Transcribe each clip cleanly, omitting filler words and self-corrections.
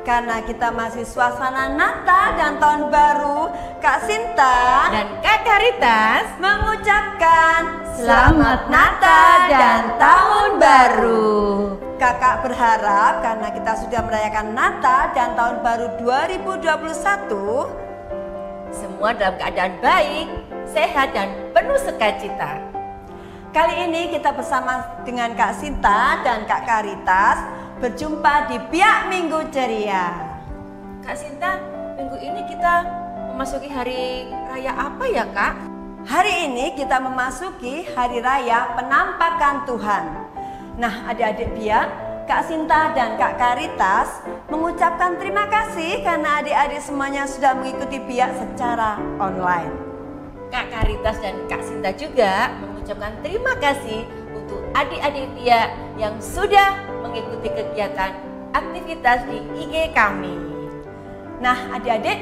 karena kita masih suasana Natal dan Tahun Baru, Kak Sinta dan Kak Karitas mengucapkan Selamat Natal dan Tahun Baru. Kakak berharap karena kita sudah merayakan Natal dan Tahun Baru 2021, semua dalam keadaan baik, sehat dan penuh sukacita. Kali ini kita bersama dengan Kak Sinta dan Kak Karitas berjumpa di Biak Minggu Ceria. Kak Sinta, minggu ini kita memasuki hari raya apa ya Kak? Hari ini kita memasuki Hari Raya Penampakan Tuhan. Nah, adik-adik Biak, Kak Sinta dan Kak Karitas mengucapkan terima kasih karena adik-adik semuanya sudah mengikuti Biak secara online. Kak Karitas dan Kak Sinta juga mengucapkan terima kasih untuk adik-adik Biak yang sudah mengikuti kegiatan aktivitas di IG kami. Nah, adik-adik,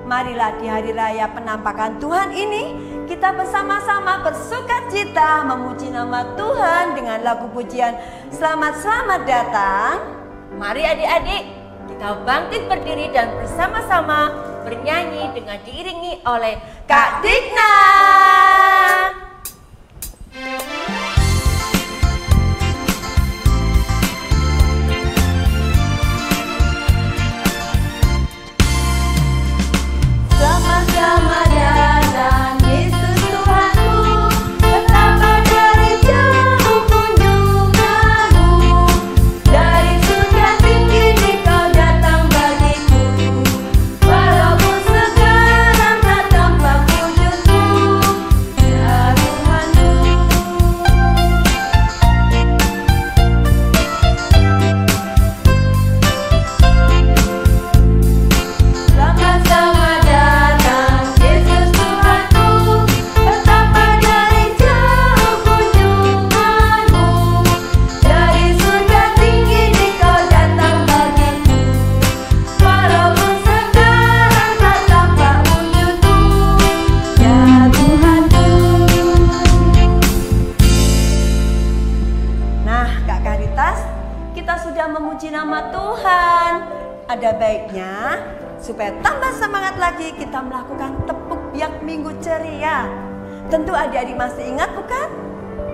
marilah di Hari Raya Penampakan Tuhan ini kita bersama-sama bersukacita memuji nama Tuhan dengan lagu pujian Selamat Datang. Mari adik-adik, kita bangkit berdiri dan bersama-sama bernyanyi dengan diiringi oleh Kak Digna. Selamat datang Yesus Tuhanku, betapa dari jauh kunjunganmu, dari surga tinggi Engkau datang bagiku, walaupun sekarang tak tampak wujudmu, ya Tuhanku. Selamat datang Yesus Tuhanku, betapa dari jauh kunjunganmu, dari surga tinggi Engkau datang bagiku, walaupun sekarang tak tampak wujudmu, ya Tuhanku. Nah, Kak Karitas, kita sudah memuji nama Tuhan. Ada baiknya supaya tambah semangat lagi kita melakukan tepuk biak Minggu Ceria. Tentu adik-adik masih ingat bukan?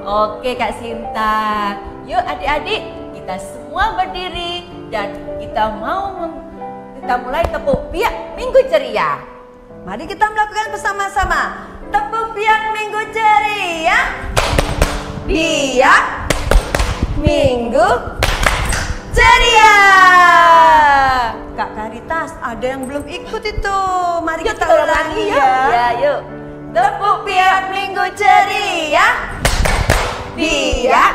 Oke Kak Sinta, yuk adik-adik kita semua berdiri dan kita mulai tepuk biak Minggu Ceria. Mari kita melakukan bersama-sama. Tepuk biak Minggu Ceria. Biak Minggu Ceria. Kak Karitas, ada yang belum ikut itu. Mari Yuk kita kita ulangi ulangi ya. Ya, yuk. Tepuk biak Minggu Ceria. Biak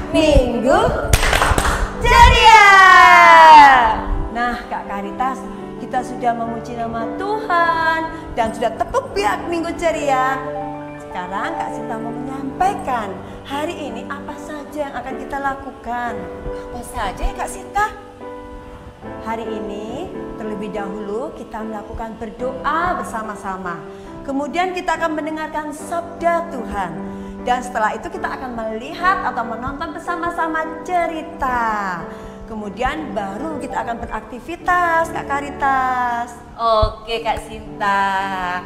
Minggu Ceria. Nah, Kak Karitas, kita sudah memuji nama Tuhan dan sudah tepuk biak Minggu Ceria. Sekarang Kak Sinta mau menyampaikan hari ini apa saja yang akan kita lakukan. Apa saja ya Kak Sinta? Hari ini terlebih dahulu kita melakukan berdoa bersama-sama. Kemudian kita akan mendengarkan sabda Tuhan. Dan setelah itu kita akan melihat atau menonton bersama-sama cerita. Kemudian baru kita akan beraktivitas, Kak Karitas. Oke Kak Sinta.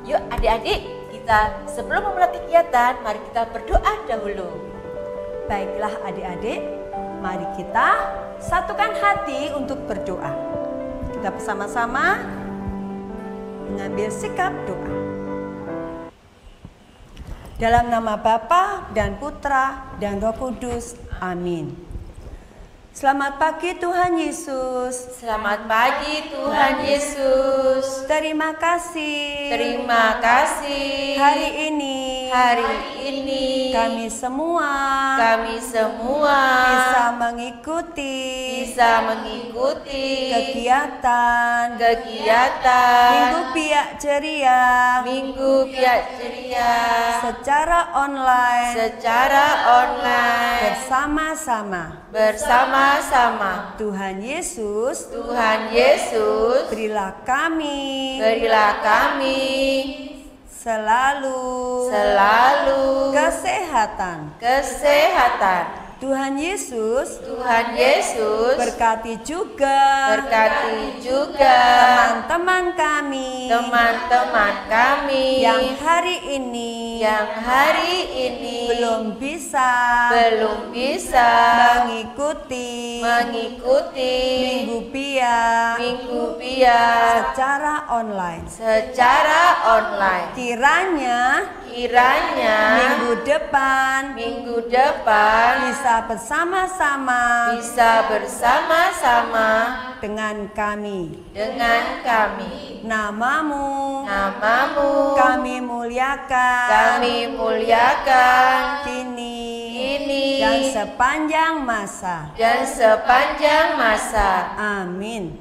Yuk adik-adik, kita sebelum memulai kegiatan, mari kita berdoa dahulu. Baiklah adik-adik, mari kita satukan hati untuk berdoa. Kita bersama-sama mengambil sikap doa. Dalam nama Bapa dan Putra dan Roh Kudus. Amin. Selamat pagi Tuhan Yesus. Selamat pagi Tuhan Yesus. Terima kasih. Terima kasih. Hari ini kami semua bisa mengikuti kegiatan Minggu Biak Ceria secara online bersama-sama. Tuhan Yesus berilah kami selalu kesehatan Tuhan Yesus berkati juga teman-teman kami yang hari ini belum bisa mengikuti Minggu Pia secara online. Kiranya minggu depan bisa bersama-sama dengan kami. Namamu kami muliakan kini dan sepanjang masa. Amin.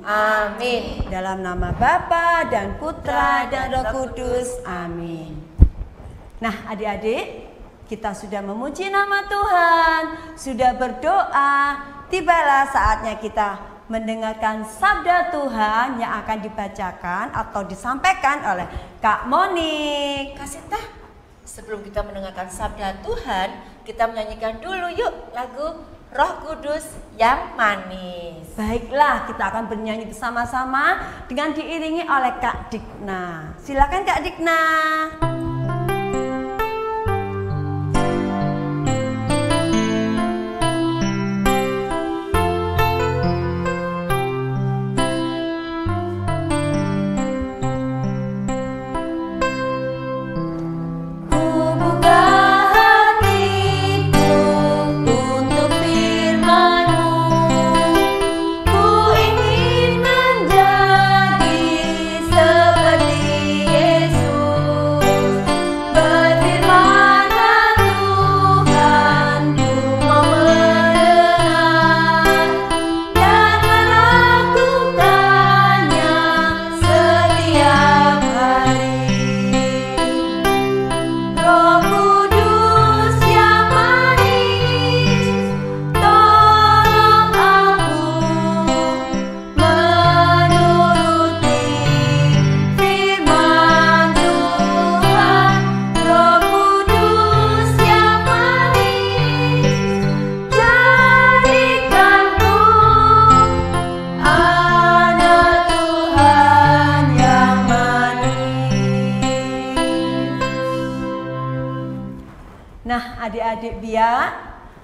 Dalam nama Bapa dan Putra dan Roh Kudus. Amin. Nah, adik-adik, kita sudah memuji nama Tuhan, sudah berdoa. Tibalah saatnya kita mendengarkan sabda Tuhan yang akan dibacakan atau disampaikan oleh Kak Monik. Kak Sinta, sebelum kita mendengarkan sabda Tuhan, kita menyanyikan dulu yuk lagu Roh Kudus yang manis. Baiklah, kita akan bernyanyi bersama-sama dengan diiringi oleh Kak Dikna. Silakan Kak Dikna. Nah, adik-adik biak,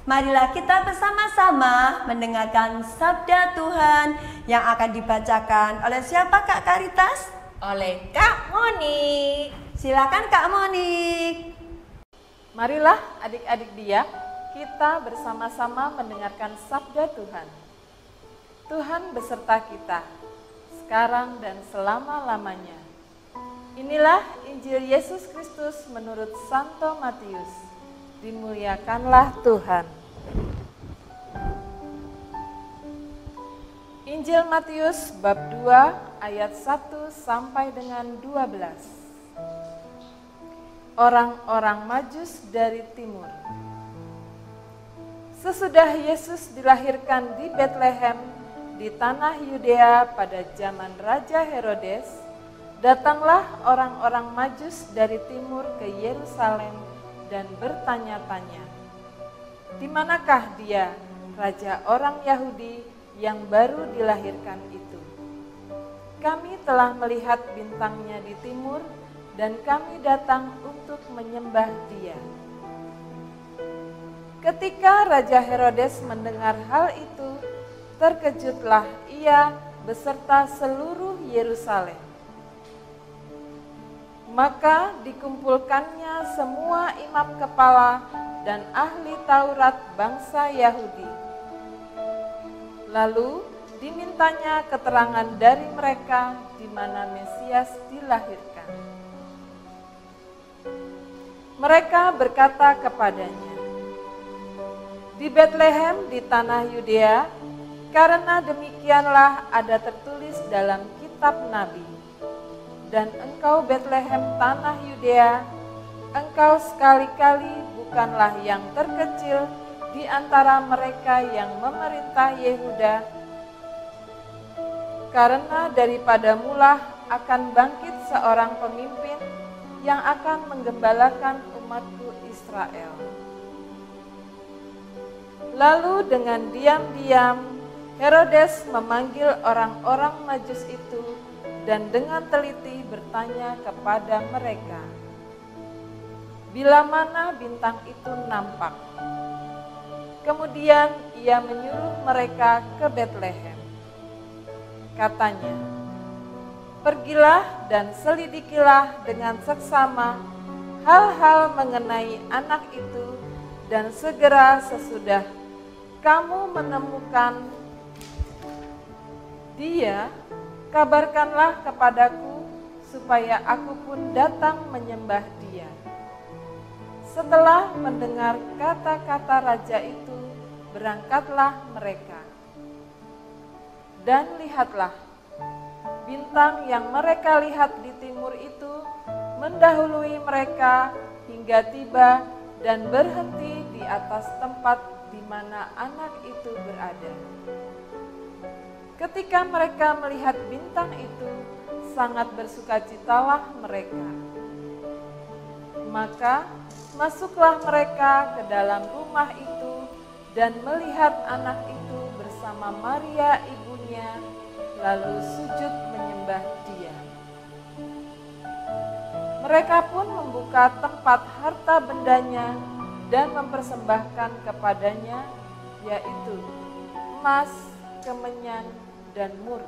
marilah kita bersama-sama mendengarkan sabda Tuhan yang akan dibacakan oleh siapa Kak Karitas? Oleh Kak Monik. Silakan Kak Monik. Marilah adik-adik biak, kita bersama-sama mendengarkan sabda Tuhan. Tuhan beserta kita, sekarang dan selama-lamanya. Inilah Injil Yesus Kristus menurut Santo Matius. Dimuliakanlah Tuhan. Injil Matius bab 2 ayat 1 sampai dengan 12. Orang-orang Majus dari timur. Sesudah Yesus dilahirkan di Betlehem di tanah Yudea pada zaman Raja Herodes, datanglah orang-orang Majus dari timur ke Yerusalem dan bertanya-tanya, "Di manakah dia, raja orang Yahudi yang baru dilahirkan itu? Kami telah melihat bintangnya di timur dan kami datang untuk menyembah dia." Ketika Raja Herodes mendengar hal itu, terkejutlah ia beserta seluruh Yerusalem. Maka dikumpulkannya semua imam kepala dan ahli Taurat bangsa Yahudi. Lalu dimintanya keterangan dari mereka di mana Mesias dilahirkan. Mereka berkata kepadanya, "Di Betlehem di tanah Yudea, karena demikianlah ada tertulis dalam kitab Nabi. Dan engkau Betlehem tanah Yudea, engkau sekali-kali bukanlah yang terkecil di antara mereka yang memerintah Yehuda, karena daripadamulah akan bangkit seorang pemimpin yang akan menggembalakan umatku Israel." Lalu dengan diam-diam Herodes memanggil orang-orang Majus itu dan dengan teliti bertanya kepada mereka, bila mana bintang itu nampak. Kemudian ia menyuruh mereka ke Betlehem. Katanya, pergilah dan selidikilah dengan seksama hal-hal mengenai anak itu, dan segera sesudah kamu menemukan dia, kabarkanlah kepadaku supaya aku pun datang menyembah dia. Setelah mendengar kata-kata raja itu, berangkatlah mereka. Dan lihatlah, bintang yang mereka lihat di timur itu mendahului mereka hingga tiba dan berhenti di atas tempat di mana anak itu berada. Ketika mereka melihat bintang itu, sangat bersukacitalah mereka. Maka masuklah mereka ke dalam rumah itu dan melihat anak itu bersama Maria ibunya, lalu sujud menyembah dia. Mereka pun membuka tempat harta bendanya dan mempersembahkan kepadanya, yaitu emas, kemenyan, dan mur.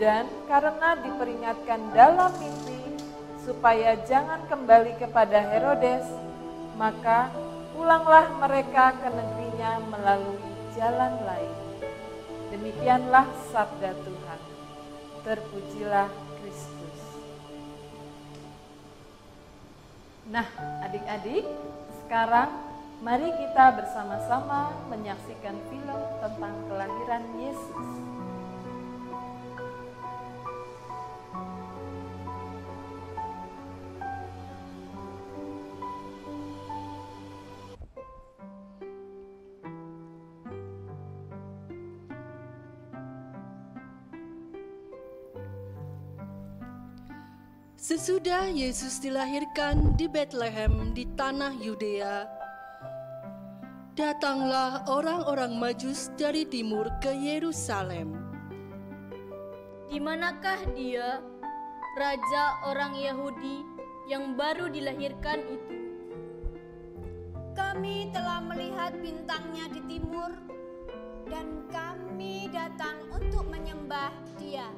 Dan karena diperingatkan dalam mimpi supaya jangan kembali kepada Herodes, maka pulanglah mereka ke negerinya melalui jalan lain. Demikianlah sabda Tuhan. Terpujilah Kristus. Nah, adik-adik, sekarang mari kita bersama-sama menyaksikan film tentang kelahiran Yesus. Sesudah Yesus dilahirkan di Betlehem di tanah Yudea, datanglah orang-orang Majus dari timur ke Yerusalem. Di manakah dia, raja orang Yahudi yang baru dilahirkan itu? Kami telah melihat bintangnya di timur, dan kami datang untuk menyembah dia.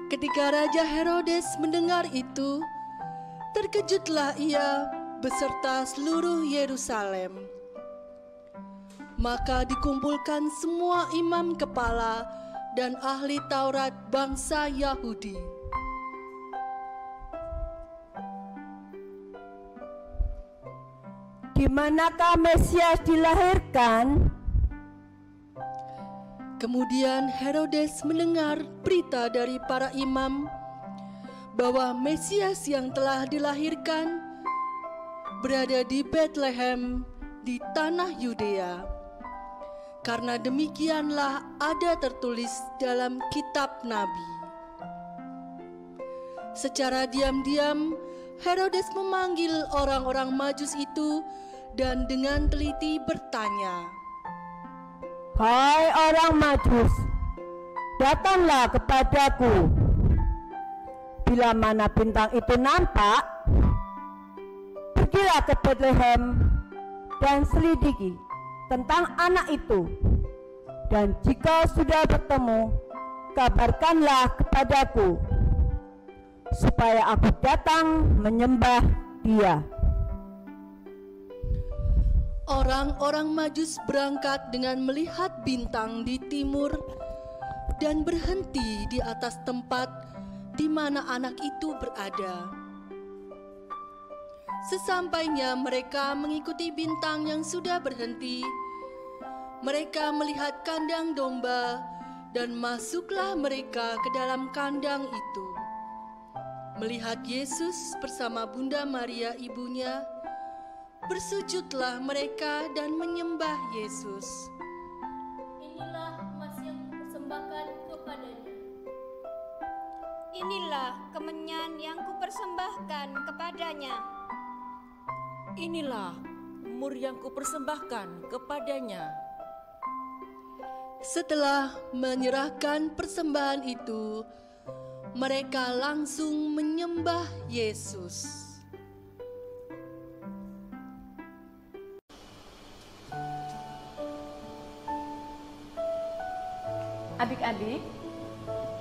Ketika Raja Herodes mendengar itu, terkejutlah ia beserta seluruh Yerusalem. Maka dikumpulkan semua imam kepala dan ahli Taurat bangsa Yahudi. Di manakah Mesias dilahirkan? Kemudian Herodes mendengar berita dari para imam bahwa Mesias yang telah dilahirkan berada di Betlehem di tanah Yudea. Karena demikianlah ada tertulis dalam kitab Nabi. Secara diam-diam Herodes memanggil orang-orang Majus itu dan dengan teliti bertanya, Hai orang Majus, datanglah kepadaku. Bila mana bintang itu nampak, pergilah ke Betlehem dan selidiki tentang anak itu. Dan jika sudah bertemu, kabarkanlah kepadaku, supaya aku datang menyembah dia. Orang-orang Majus berangkat dengan melihat bintang di timur dan berhenti di atas tempat di mana anak itu berada. Sesampainya mereka mengikuti bintang yang sudah berhenti, mereka melihat kandang domba dan masuklah mereka ke dalam kandang itu. Melihat Yesus bersama Bunda Maria ibunya, bersujudlah mereka dan menyembah Yesus. Inilah emas yang kupersembahkan kepadanya. Inilah kemenyan yang kupersembahkan kepadanya. inilah mur yang kupersembahkan kepadanya. Setelah menyerahkan persembahan itu, mereka langsung menyembah Yesus. Adik-adik,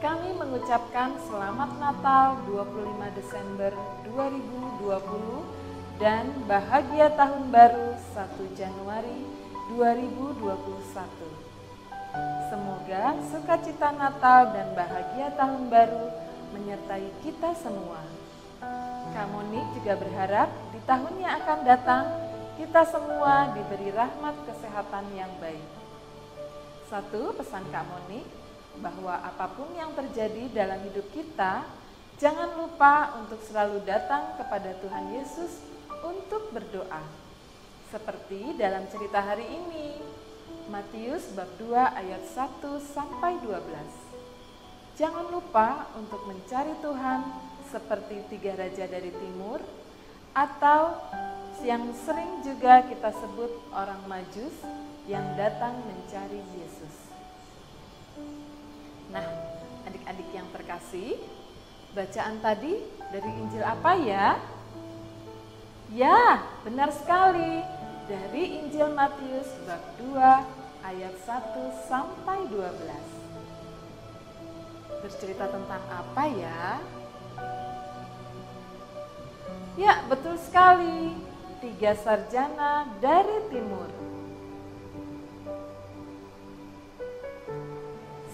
kami mengucapkan Selamat Natal 25 Desember 2020 dan bahagia Tahun Baru 1 Januari 2021. Semoga sukacita Natal dan bahagia Tahun Baru menyertai kita semua. Kak Moni juga berharap di tahun yang akan datang kita semua diberi rahmat kesehatan yang baik. Satu, pesan Kak Moni, bahwa apapun yang terjadi dalam hidup kita, jangan lupa untuk selalu datang kepada Tuhan Yesus untuk berdoa. Seperti dalam cerita hari ini, Matius bab 2 ayat 1 sampai 12. Jangan lupa untuk mencari Tuhan seperti 3 raja dari timur, atau yang sering juga kita sebut orang Majus yang datang mencari Yesus. Nah, adik-adik yang terkasih, bacaan tadi dari Injil apa ya? Ya, benar sekali. Dari Injil Matius bab 2 ayat 1 sampai 12. Bercerita tentang apa ya? Ya, betul sekali. 3 sarjana dari timur.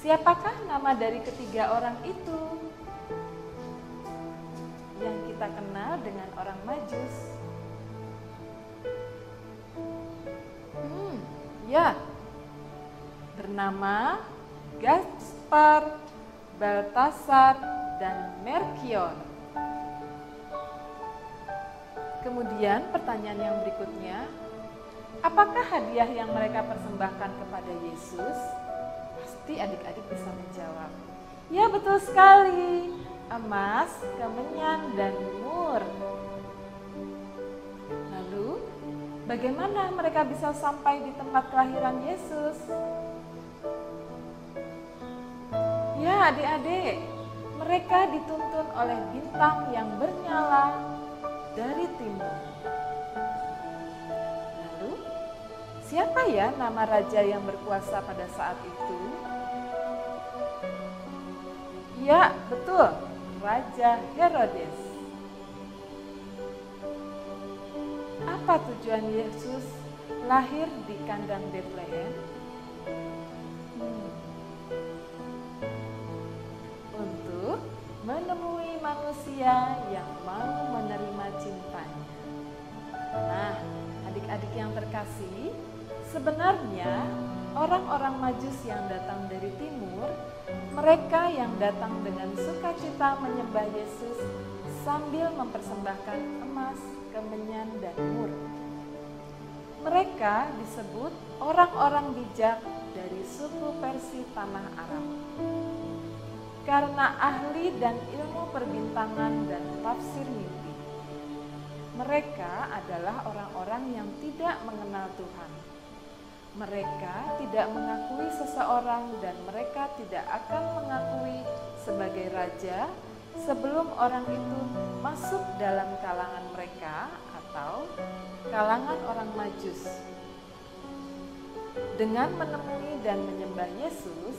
Siapakah nama dari ketiga orang itu? Yang kita kenal dengan orang Majus. Ya, bernama Gaspar, Baltasar, dan Melchior. Kemudian pertanyaan yang berikutnya, apakah hadiah yang mereka persembahkan kepada Yesus? Pasti adik-adik bisa menjawab. Ya, betul sekali. Emas, kemenyan, dan mur. Lalu, bagaimana mereka bisa sampai di tempat kelahiran Yesus? Ya, adik-adik, mereka dituntun oleh bintang yang bernyala dari timur. Lalu, siapa ya nama raja yang berkuasa pada saat itu? Ya, betul, Raja Herodes. Apa tujuan Yesus lahir di kandang Betlehem? Untuk menemui manusia yang mau menerima cintanya. Nah, adik-adik yang terkasih, sebenarnya orang-orang Majus yang datang dari timur, mereka yang datang dengan sukacita menyembah Yesus sambil mempersembahkan emas, kemenyan, dan mur. Mereka disebut orang-orang bijak dari suku Persia tanah Arab. Karena ahli dan ilmu perbintangan dan tafsir mimpi. Mereka adalah orang-orang yang tidak mengenal Tuhan. Mereka tidak mengakui seseorang dan mereka tidak akan mengakui sebagai raja sebelum orang itu masuk dalam kalangan mereka atau kalangan orang Majus. Dengan menemui dan menyembah Yesus,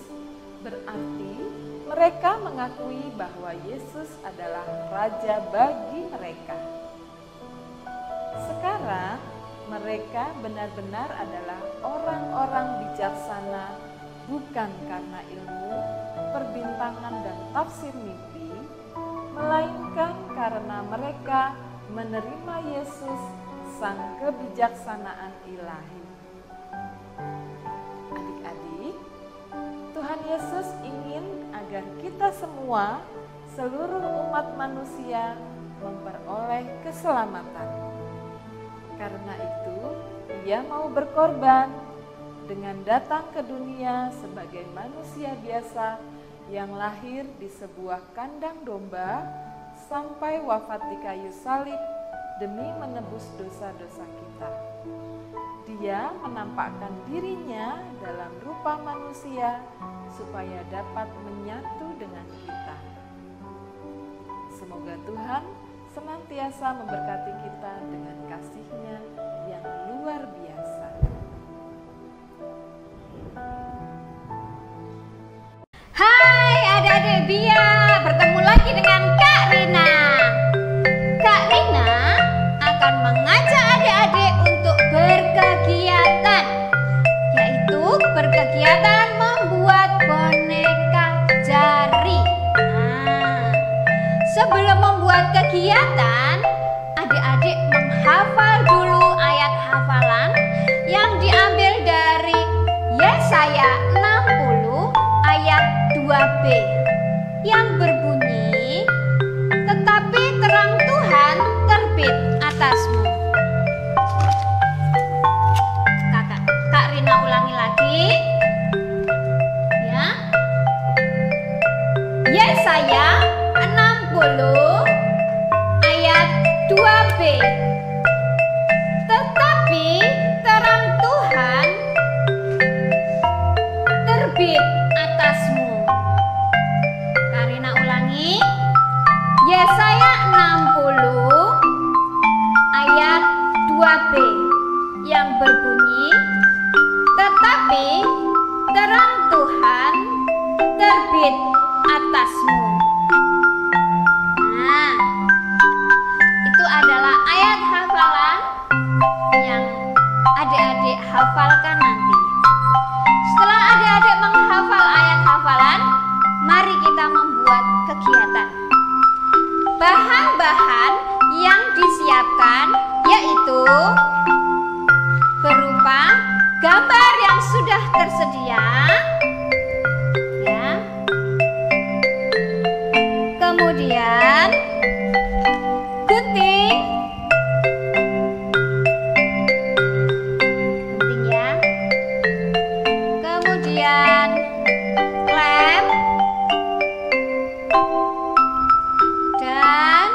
berarti mereka mengakui bahwa Yesus adalah raja bagi mereka. Sekarang, mereka benar-benar adalah orang-orang bijaksana, bukan karena ilmu, perbintangan, dan tafsir mimpi, melainkan karena mereka menerima Yesus, sang kebijaksanaan ilahi. Adik-adik, Tuhan Yesus ingin agar kita semua, seluruh umat manusia, memperoleh keselamatan. Karena itu, Ia mau berkorban dengan datang ke dunia sebagai manusia biasa yang lahir di sebuah kandang domba sampai wafat di kayu salib demi menebus dosa-dosa kita. Dia menampakkan dirinya dalam rupa manusia supaya dapat menyatu dengan kita. Semoga Tuhan senantiasa memberkati kita dengan kasih-Nya yang luar biasa. Hai adik-adik Bia, bertemu lagi dengan Kak Rina. Kak Rina akan mengajak adik-adik untuk berkegiatan, yaitu berkegiatan membuat boneka jari. Sebelum membuat kegiatan, adik-adik menghafal dulu ayat hafalan yang diambil dari Yesaya 60 ayat 2b yang berbunyi, tetapi terang Tuhan terbit atasmu. Kak Rina ulangi lagi ya. Yesaya 60 ayat 2b, tetapi terang Tuhan terbit atasmu. Karina ulangi, Yesaya 60 ayat 2b yang berbunyi, tetapi terang Tuhan terbit atasmu. Nah, itu adalah ayat hafalan yang adik-adik hafalkan nanti. Setelah adik-adik menghafal ayat hafalan, mari kita membuat kegiatan. Bahan-bahan yang disiapkan yaitu berupa gambar yang sudah tersedia, ya. Kemudian gunting ya. Kemudian lem dan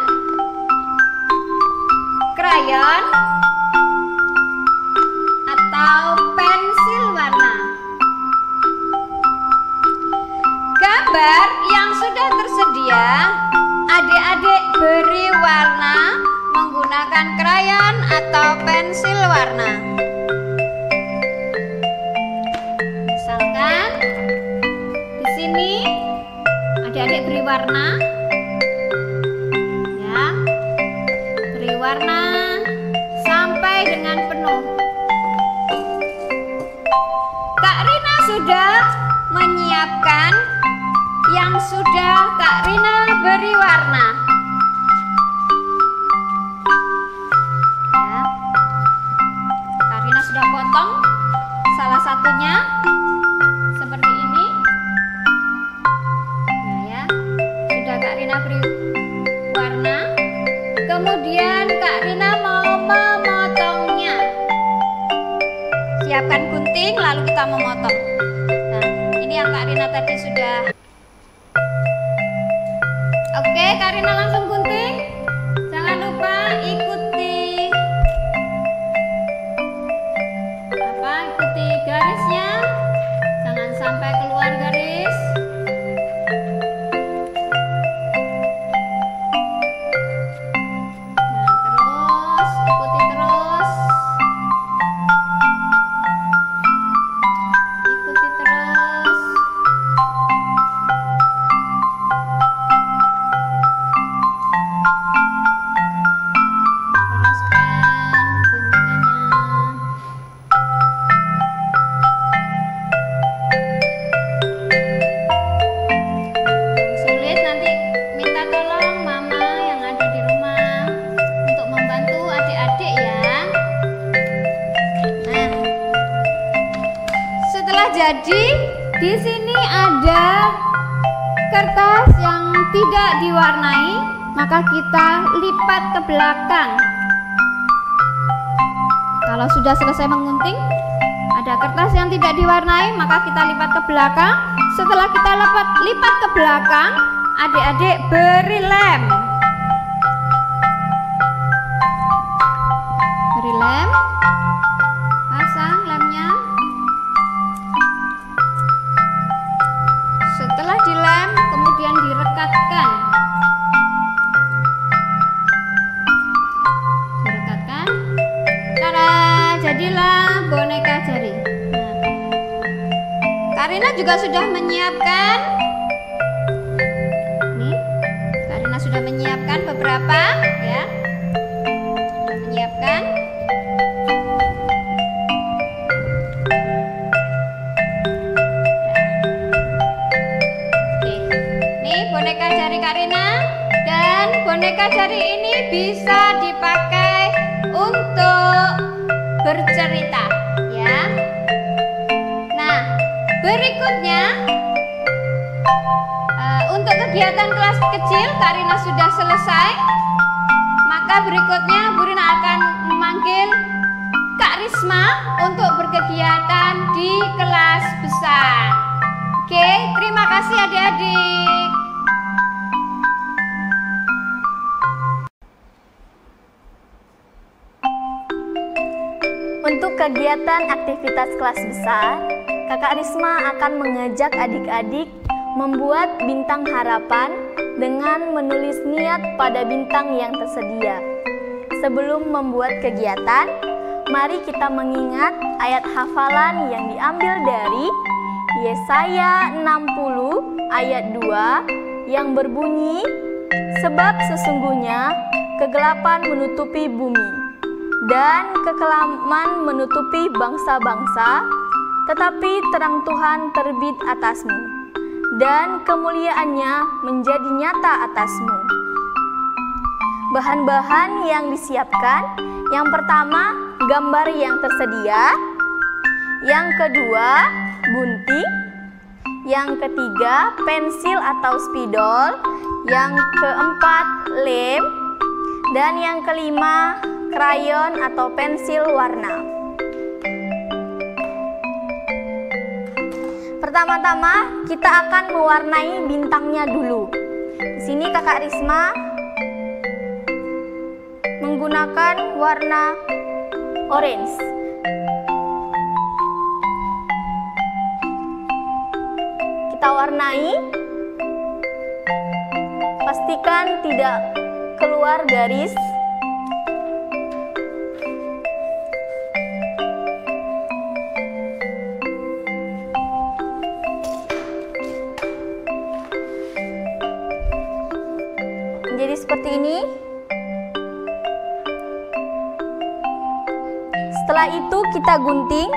krayon atau pensil warna. Gambar yang sudah tersedia, adik-adik beri warna menggunakan krayon atau pensil warna. Misalkan di sini adik-adik beri warna, ya, beri warna sampai dengan penuh. Kak Rina sudah menyiapkan yang sudah Kak Rina beri warna. Ya. Kak Rina sudah potong salah satunya seperti ini. Nah, ya, sudah Kak Rina beri warna. Kemudian Kak Rina mau memotongnya. Siapkan gunting lalu kita memotong. Nah, ini yang Kak Rina tadi sudah. Oke, Kak Rina langsung gunting. Jangan lupa ikuti ikuti garisnya. Jangan sampai keluar garis. Nah, terus ikuti terus. Ikuti terus. Jadi di sini ada kertas yang tidak diwarnai, maka kita lipat ke belakang. Kalau sudah selesai mengunting, ada kertas yang tidak diwarnai, maka kita lipat ke belakang. Setelah kita lipat ke belakang, adik-adik beri lem. dilem, pasang lemnya. Setelah dilem, kemudian direkatkan. Tada, jadilah boneka jari. Karina juga sudah menyiapkan. Nih, Karina sudah menyiapkan beberapa, ya. Sudah menyiapkan. Oke, nih boneka jari Karina, dan boneka jari ini bisa dipakai untuk bercerita, ya. Nah, berikutnya untuk kegiatan kelas kecil Karina sudah selesai. Maka berikutnya Bu Rina akan memanggil Kak Risma untuk berkegiatan di kelas besar. Oke, terima kasih adik-adik. Untuk kegiatan aktivitas kelas besar, Kakak Risma akan mengajak adik-adik membuat bintang harapan dengan menulis niat pada bintang yang tersedia. Sebelum membuat kegiatan, mari kita mengingat ayat hafalan yang diambil dari Yesaya 60 ayat 2 yang berbunyi, "Sebab sesungguhnya kegelapan menutupi bumi dan kekelaman menutupi bangsa-bangsa, tetapi terang Tuhan terbit atasmu, dan kemuliaannya menjadi nyata atasmu." Bahan-bahan yang disiapkan, yang pertama gambar yang tersedia, yang kedua gunting, yang ketiga pensil atau spidol, yang keempat lem, dan yang kelima krayon atau pensil warna. Pertama-tama kita akan mewarnai bintangnya dulu. Di sini Kakak Risma menggunakan warna orange. Kita warnai. Pastikan tidak keluar garis. Jadi seperti ini. Setelah itu kita gunting.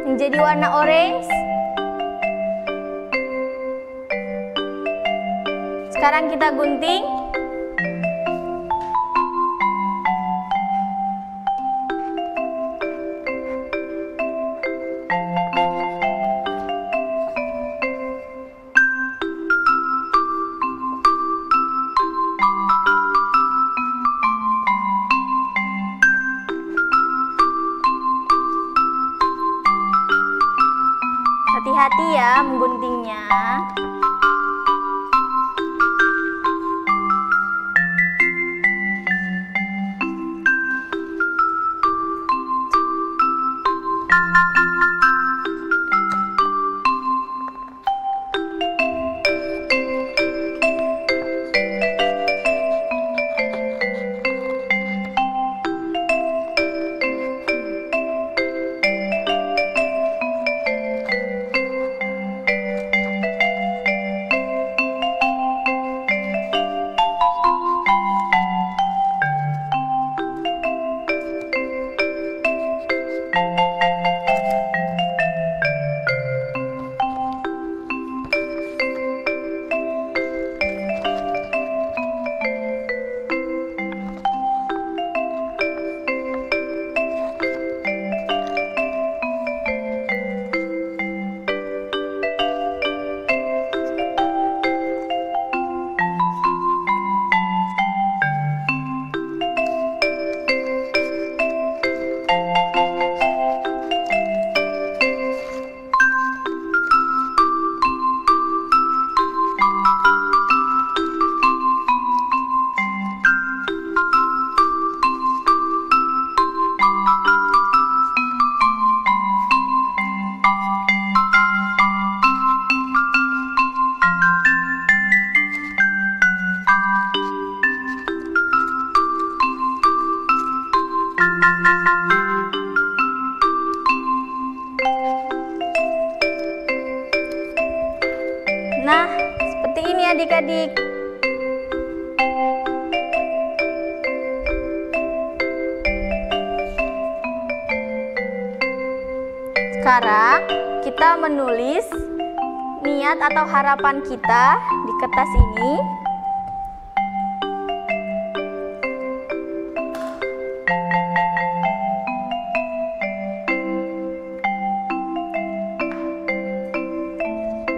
Menjadi warna orange. Sekarang kita gunting. Hati-hati ya mengguntingnya. Nah, seperti ini adik-adik. Sekarang kita menulis niat atau harapan kita di kertas ini.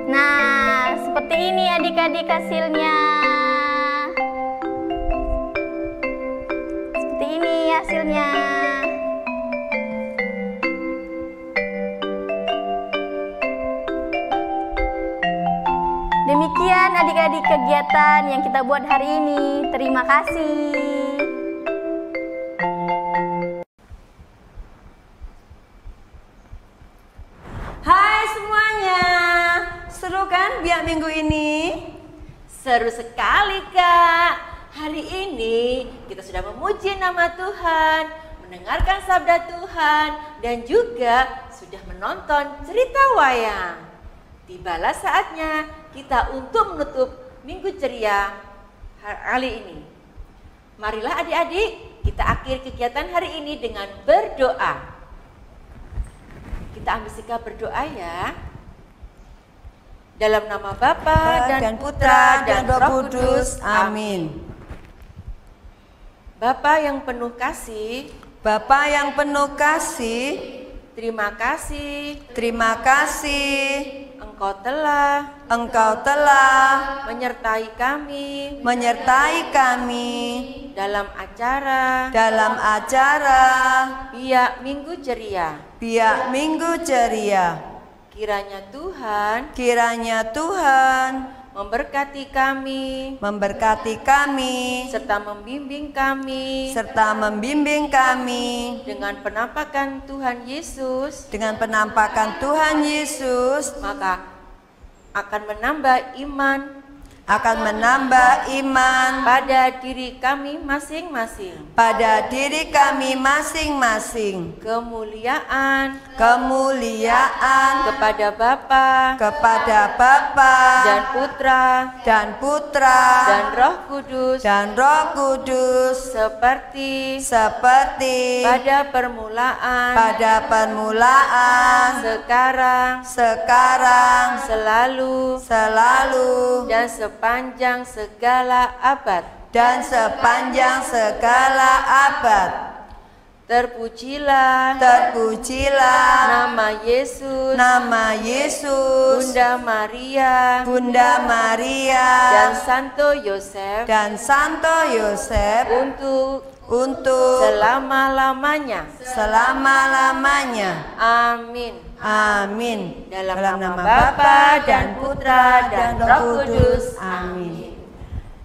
Nah, seperti ini adik-adik hasilnya. Seperti ini hasilnya. Demikian adik-adik kegiatan yang kita buat hari ini. Terima kasih. Hai semuanya, seru kan biak minggu ini? Seru sekali Kak. Hari ini kita sudah memuji nama Tuhan, mendengarkan sabda Tuhan, dan juga sudah menonton cerita wayang. Tibalah saatnya kita untuk menutup Minggu Ceria kali ini. Marilah adik-adik kita akhiri kegiatan hari ini dengan berdoa. Kita ambil sikap berdoa ya. Dalam nama Bapa dan Putra dan Roh Kudus. Amin. Bapa yang penuh kasih, Bapa yang penuh kasih, terima kasih terima kasih Engkau telah menyertai kami dalam acara Biak Minggu Ceria. Minggu Ceria. Kiranya Tuhan memberkati kami serta membimbing kami dengan penampakan Tuhan Yesus, maka akan menambah iman pada diri kami masing-masing. Kemuliaan kepada Bapa dan Putra dan Roh Kudus, seperti pada permulaan, sekarang, selalu, dan sepanjang segala abad. Terpujilah nama Yesus, Bunda Maria, dan Santo Yosef untuk selama-lamanya. Amin. Dalam nama Bapa dan Putra dan Roh Kudus. Amin.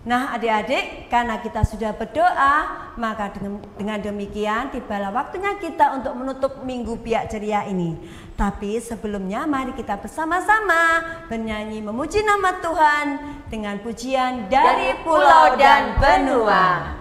Nah adik-adik, karena kita sudah berdoa, maka dengan demikian tibalah waktunya kita untuk menutup Minggu Biak Ceria ini. Tapi sebelumnya mari kita bersama-sama bernyanyi memuji nama Tuhan dengan pujian dari pulau dan benua.